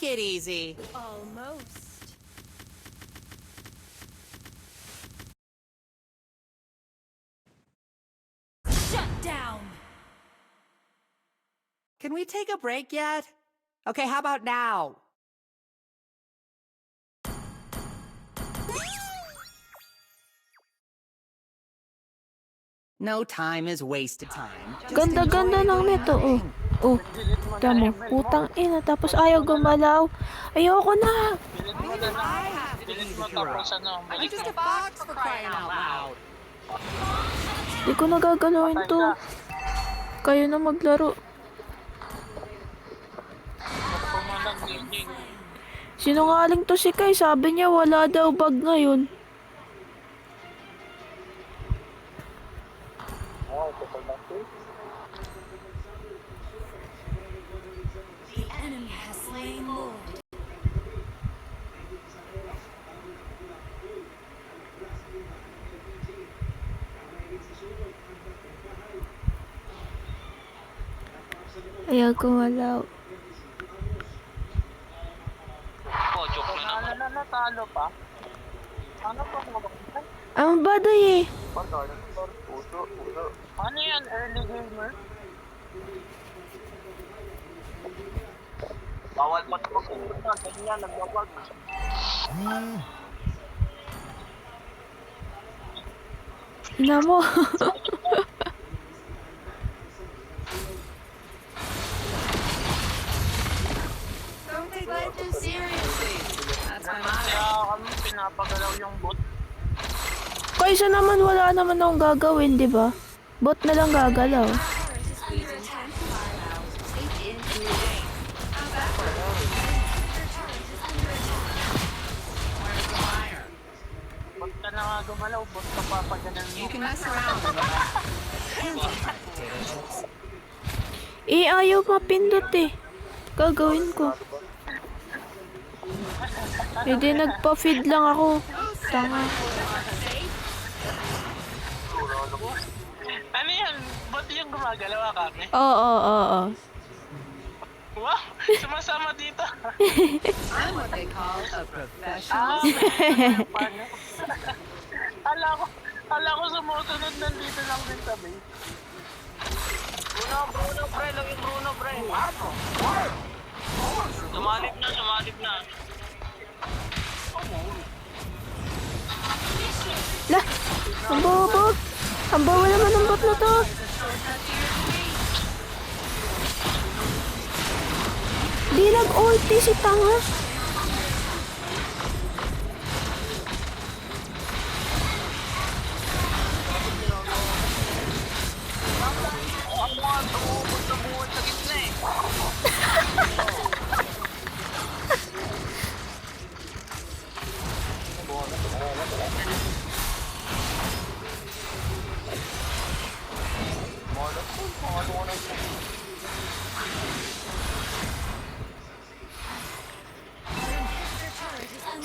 it easy. Almost. Shut down. Can we take a break yet? Okay, how about now? No time is wasted time. Just Ganda-ganda enjoy ng doing neto, oh. nothing. Oh, tama, putang ina, tapos ayaw gumalaw. Ayoko na. Pilit mo na lang. I have to be Pilit the mo hero. tapos ano. I'm just a fox for crying out loud. Di ko nagagalawin to. Kayo na maglaro. Pumalang gaming. Sinungaling to si Kai, sabi niya wala daw bag ngayon. The enemy has slain Lord. Ayaw gumalaw. Oh, joke na naman. Natalo pa. Ano pa mo ba? Ang baday eh. Ano yan? Early gamer? Bawal pa ito mag-uuna. Ganyan, nagbawal. Ina mo. Don't take life too seriously. That's my motto. Kaya kami pinapagalaw yung bot. Kaysa naman wala naman akong gagawin, di ba? Bot na lang gagalaw. Bot ka na nga gumalaw. Bot ka papagalan mo. You can mess around with that. Eh, ayaw mapindot eh. Gagawin ko. Hindi, nagpa-feed lang ako. Tanga. Ano yan? Bot yung gumagalaw kami? Oo, oo. Wow! Sumasama dito. I'm what they call a professional. Ala ko sumusunod nandito lang din sa base. Bruno, pre. Laging Bruno, pre. Sumalip na. Lah! Ang bobot! Ang bawal naman ng bot na to! Di nag-ulti si tanga! Ang mga tumubot na buwan sa gitna eh.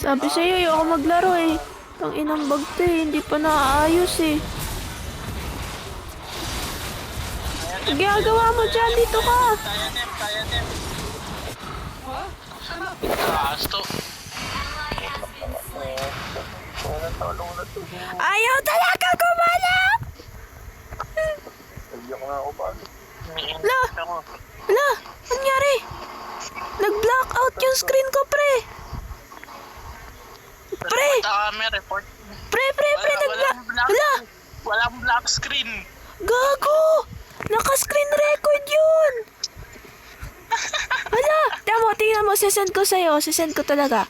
Sabi sa'yo, ayoko maglaro eh. Tang inang bag to eh, hindi pa naaayos eh. Ginagawa mo dyan, dito ka! Kaya nem. Kasto. Ayaw talaga gumalaw! La! La! Nangyari? Nag-blackout yung screen ko, pre! Pre! Report. Pre! Hala! Walang black screen. Gago! Naka-screen record yun! Hala! Tama, tingnan mo, sisend ko sa'yo. Sisend ko talaga.